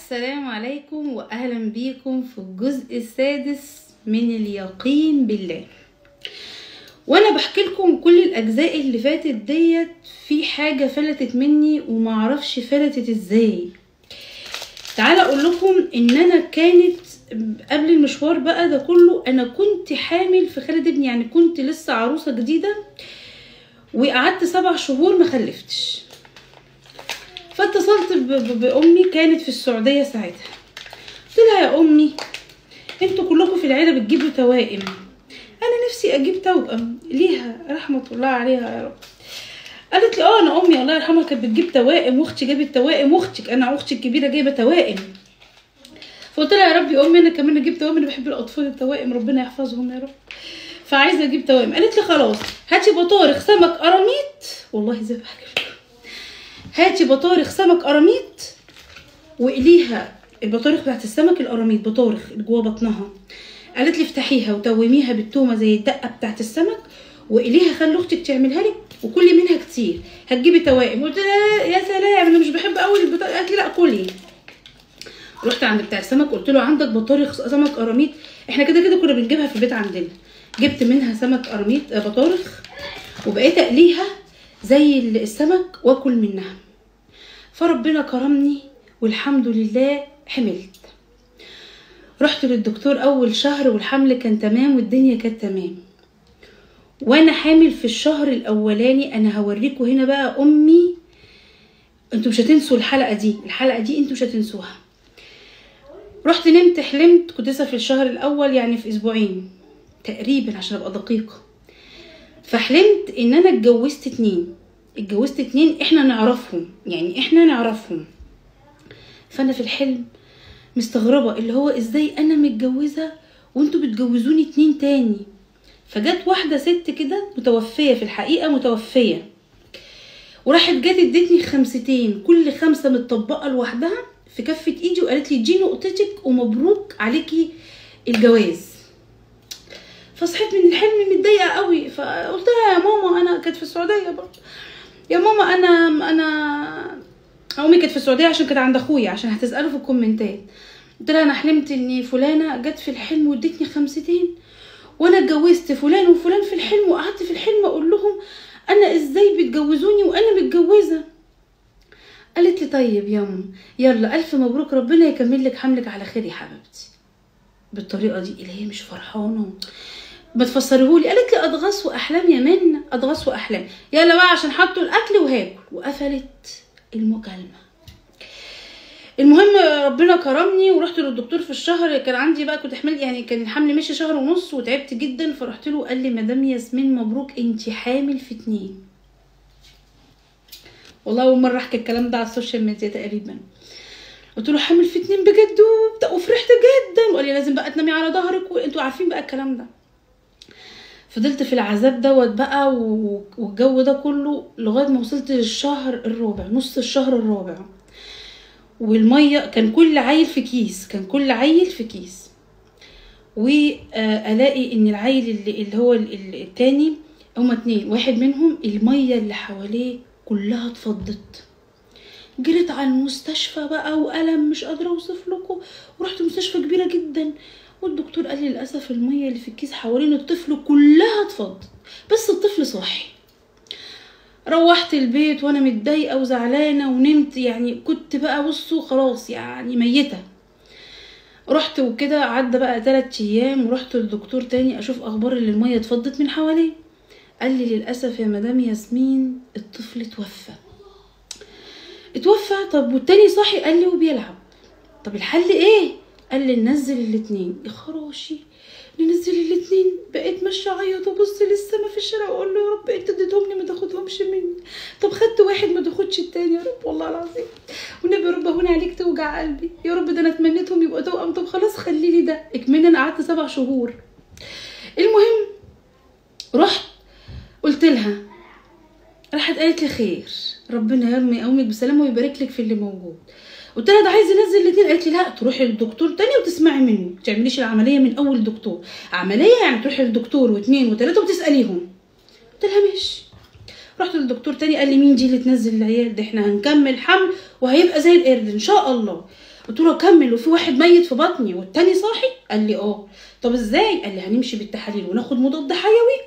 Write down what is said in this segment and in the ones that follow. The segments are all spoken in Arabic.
السلام عليكم واهلا بيكم في الجزء السادس من اليقين بالله. وانا بحكي لكم كل الاجزاء اللي فاتت ديت في حاجه فلتت مني ومعرفش فلتت ازاي. تعالى اقول لكم ان انا كانت قبل المشوار بقى ده كله انا كنت حامل في خالد ابني، يعني كنت لسه عروسه جديده وقعدت 7 شهور ما خلفتش. فاتصلت بامي، كانت في السعوديه ساعتها. قلت لها يا امي انتوا كلكم في العيله بتجيبوا توائم، انا نفسي اجيب توأم ليها رحمه الله عليها يا رب. قالت لي انا امي الله يرحمها كانت بتجيب توائم، واختي جابت توائم، واختك انا اختي الكبيره جايبه توائم. فقلت لها يا رب يا امي انا كمان اجيب توائم، انا بحب الاطفال التوائم ربنا يحفظهم يا رب، فعايزه اجيب توائم. قالت لي خلاص هاتي بطارخ سمك قراميط، والله زي ما بحكي هاتي بطارخ سمك قراميط واقليها، البطارخ بتاعت السمك القراميط بطارخ اللي جوه بطنها. قالت لي افتحيها وتوميها بالتومه زي الدقه بتاعت السمك واقليها، خلي اختك تعملها لك وكلي منها كتير هتجيبي توائم. قلت لها يا سلام انا مش بحب قوي البطارخ. قالت لي لا كلي. رحت عند بتاع السمك قلت له عندك بطارخ سمك قراميط؟ احنا كده كده كنا بنجيبها في البيت عندنا. جبت منها سمك قراميط بطارخ وبقيت اقليها زي السمك واكل منها. فربنا كرمني والحمد لله حملت. رحت للدكتور اول شهر والحمل كان تمام والدنيا كانت تمام. وانا حامل في الشهر الاولاني انا هوريكم هنا بقى امي، انتوا مش هتنسوا الحلقه دي انتوا مش هتنسوها. رحت نمت حلمت، كنت لسه في الشهر الاول يعني في اسبوعين تقريبا عشان ابقى دقيقه. فحلمت ان انا اتجوزت 2 احنا نعرفهم. فانا في الحلم مستغربه اللي هو ازاي انا متجوزه وانتوا بتجوزوني 2 تاني. فجت واحده ست كده متوفيه، في الحقيقه متوفيه، وراحت جت ادتني 5 كل 5 متطبقه لوحدها في كفه ايدي وقالت لي دي نقطتك ومبروك عليكي الجواز. فصحيت من الحلم متضايقه قوي، فقلت لها يا ماما انا كانت في السعوديه برضه، يا ماما انا امي كانت في السعوديه عشان كانت عند اخويا عشان هتساله في الكومنتات. قلت لها انا حلمت ان فلانه جت في الحلم وادتني 5 وانا اتجوزت فلان وفلان في الحلم، وقعدت في الحلم اقول لهم انا ازاي بتجوزوني وانا متجوزه. قالت لي طيب يا يلا الف مبروك ربنا يكمل لك حملك على خير يا حبيبتي. بالطريقه دي اللي هي مش فرحانه ما تفسريهولي. قالت لي اضغاث واحلام يا منى، اضغاث واحلام، يلا بقى عشان حطوا الاكل وهاكل. وقفلت المكالمه. المهم ربنا كرمني ورحت للدكتور في الشهر، كان عندي بقى كنت حمل يعني كان الحمل ماشي 1.5 شهر وتعبت جدا. فرحت له قال لي مدام ياسمين مبروك انتي حامل في 2. والله اول مره احكي الكلام ده على السوشيال ميديا تقريبا. قلت له حامل في 2 بجد وفرحت جدا، وقال لي لازم بقى تنامي على ظهرك وانتوا عارفين بقى الكلام ده. فضلت في العذاب دوت بقى والجو ده كله لغايه ما وصلت للشهر الرابع، نص الشهر الرابع، والميه كان كل عيل في كيس، والاقي ان العيل اللي هو التاني هما 2، واحد منهم الميه اللي حواليه كلها اتفضت. جريت على المستشفى بقى وألم مش قادره اوصف لكم، ورحت مستشفى كبيره جدا والدكتور قال لي للاسف الميه اللي في الكيس حوالين الطفل كلها اتفضت بس الطفل صاحي. روحت البيت وانا متضايقه وزعلانه ونمت، يعني كنت بقى بصوا خلاص يعني ميته. رحت وكده عدى بقى 3 ايام ورحت للدكتور تاني اشوف اخبار اللي الميه اتفضت من حواليه. قال لي للاسف يا مدام ياسمين الطفل اتوفى. طب والتاني صاحي؟ قال لي وبيلعب. طب الحل ايه؟ قال لي ننزل 2. يا خراشي ننزل 2. بقيت ماشيه اعيط وابص للسما في الشارع واقول له يا رب انت اديتهم لي ما تاخدهمش مني، طب خدت واحد ما تاخدش التاني يا رب والله العظيم، والنبي يا رب هون عليك توجع قلبي يا رب، ده انا اتمنيتهم يبقوا توأم، طب خلاص خلي لي ده اكمن انا قعدت 7 شهور. المهم رحت قلت لها، راحت قالت لي خير ربنا يرمي قومك بسلامه ويبارك لك في اللي موجود. قلت لها ده عايز ينزل 2. قالت لي لا تروحي للدكتور تاني وتسمعي منه، ما تعمليش العمليه من اول دكتور، عمليه يعني تروحي للدكتور و2 و3 وتساليهم. قلت لها ماشي. رحت للدكتور تاني قال لي مين دي اللي تنزل العيال ده، احنا هنكمل حمل وهيبقى زي القرد ان شاء الله. قلت له اكمل وفي واحد ميت في بطني والتاني صاحي؟ قال لي اه. طب ازاي؟ قال لي هنمشي بالتحاليل وناخد مضاد حيوي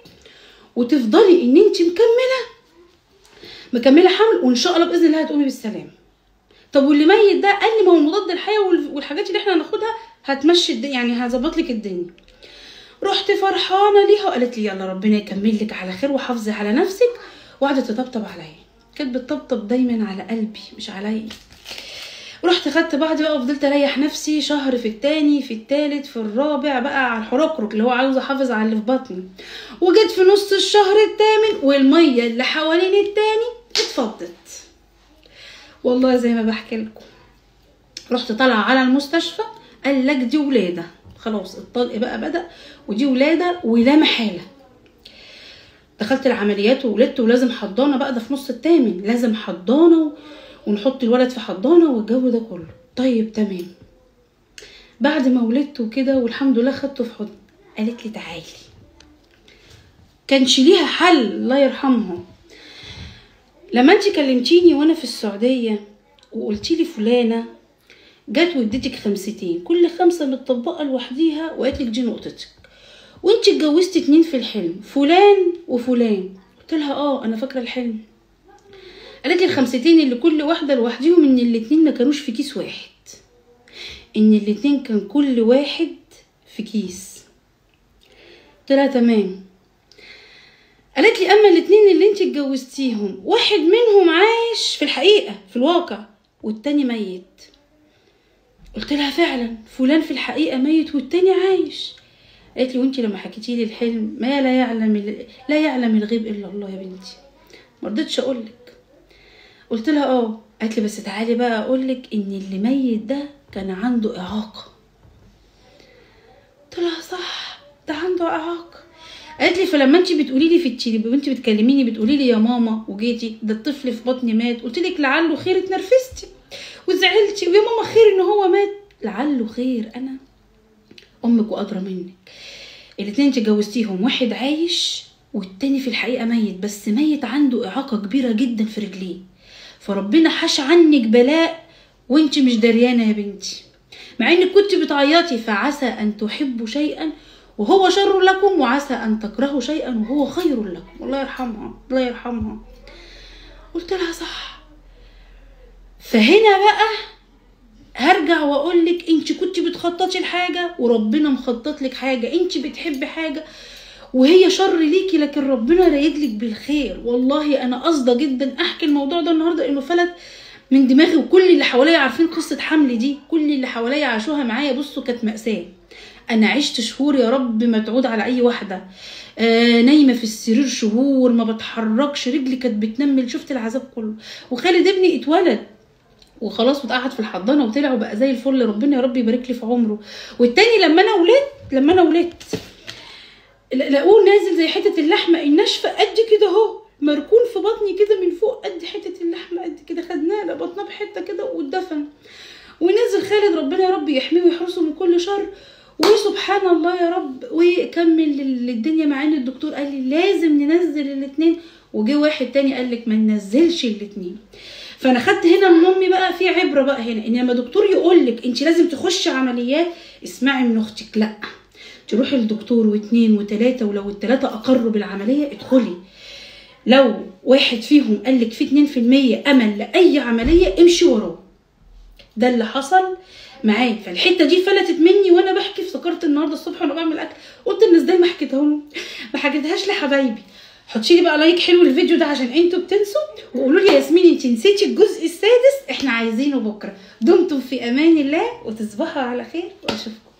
وتفضلي ان انت مكمله حمل وان شاء الله باذن الله هتقومي بالسلام. طب واللي ميت ده؟ قال لي ما هو المضاد الحيوي والحاجات اللي احنا هناخدها هتمشي يعني هظبط لك الدنيا. رحت فرحانه ليها وقالت لي يلا ربنا يكمل لك على خير وحافظي على نفسك، وقعدت تطبطب عليا. كانت بتطبطب دايما على قلبي مش عليا. رحت خدت بعضي بقى وفضلت اريح نفسي شهر، في التاني، في التالت، في الرابع، بقى على الحركرك اللي هو عاوز احافظ على اللي في بطني. وجيت في نص الشهر الثامن والميه اللي حوالين التاني اتفضت. والله زي ما بحكي لكم. رحت طالعه على المستشفى، قال لك دي ولاده، خلاص الطلق بقى بدأ ودي ولاده ولا محاله. دخلت العمليات وولدت ولازم حضانه بقى، ده في نص الثامن لازم حضانه ونحط الولد في حضانه والجو ده كله. طيب تمام. بعد ما ولدت وكده والحمد لله خدته في حضن، قالت لي تعالي. كانش ليها حل الله يرحمها. لما انت كلمتيني وانا في السعوديه وقلتي لي فلانه جت واديتك 5، كل 5 متطبقه لوحديها وقالت لك دي نقطتك، وانت اتجوزتي 2 في الحلم، فلان وفلان. قلت لها اه انا فاكره الحلم. قالت لي ال5 اللي كل واحده لوحديهم ان الاتنين ما كانوش في كيس واحد، ان الاتنين كان كل واحد في كيس. قلت لها تمام. قالت لي اما الاتنين اللي انت اتجوزتيهم واحد منهم عايش في الحقيقه في الواقع والتاني ميت. قلت لها فعلا فلان في الحقيقه ميت والتاني عايش. قالت لي وانت لما حكيتي لي الحلم ما لا يعلم الغيب الا الله يا بنتي. ما رضيتش اقول لك. قلت لها اه. قالت لي بس تعالي بقى اقول لك ان اللي ميت ده كان عنده اعاقه. قلت لها صح ده عنده اعاقه. قالت لي فلما انت بتقولي لي في التليفون وانت بتكلميني بتقولي لي يا ماما وجيتي ده الطفل في بطني مات، قلت لك لعله خير، اتنرفزتي وزعلتي ويا ماما خير ان هو مات. لعله خير، انا امك وادرى منك. الاتنين انت جوزتيهم واحد عايش والتاني في الحقيقه ميت، بس ميت عنده اعاقه كبيره جدا في رجليه، فربنا حش عنك بلاء وانت مش دريانه يا بنتي، مع انك كنت بتعيطي. فعسى ان تحبوا شيئا وهو شر لكم وعسى ان تكرهوا شيئا وهو خير لكم. الله يرحمها الله يرحمها. قلت لها صح. فهنا بقى هرجع واقول لك انت كنت بتخططي لحاجه وربنا مخطط لك حاجه، انت بتحبي حاجه وهي شر ليكي لكن ربنا رايد لك بالخير. والله انا قاصده جدا احكي الموضوع ده النهارده انه فلت من دماغي، وكل اللي حواليا عارفين قصه حمل دي، كل اللي حواليا عاشوها معايا. بصوا كانت مأساة. انا عشت شهور يا رب ما تعود على اي واحده، نايمه في السرير شهور ما بتحركش، رجلي كانت بتنمل، شفت العذاب كله. وخالد ابني اتولد وخلاص واتقعد في الحضانه وطلع وبقى زي الفل، ربنا يا رب يبارك لي في عمره. والتاني لما انا ولدت لقوه نازل زي حته اللحمه الناشفه قد كده اهو، مركون في بطني كده من فوق قد حته اللحمه قد كده، خدناه لبطناه بحته كده واتدفن. ونزل خالد ربنا يا رب يحميه ويحرسه من كل شر. وسبحان الله يا رب وكمل الدنيا، مع ان الدكتور قال لي لازم ننزل الاتنين، وجه واحد تاني قال لك ما ننزلش الاتنين. فانا خدت هنا من امي بقى في عبره بقى هنا، ان لما دكتور يقول لك انت لازم تخشي عمليات اسمعي من اختك، لا تروحي للدكتور و2 و3، ولو ال3 اقروا بالعمليه ادخلي. لو واحد فيهم قال لك في 2% امل لاي عمليه امشي وراه. ده اللي حصل معايا. فالحته دي فلتت مني وانا بحكي، افتكرت النهارده الصبح وانا بعمل اكل قلت الناس ازاي ما حكيتها لهم، ما حكيتهاش لحبايبي. حطي لي بقى لايك حلو للفيديو ده عشان انتوا بتنسوا، وقولوا لي يا ياسمين انت نسيتي الجزء السادس، احنا عايزينه بكره. دمتم في امان الله وتصبحوا على خير واشوفكم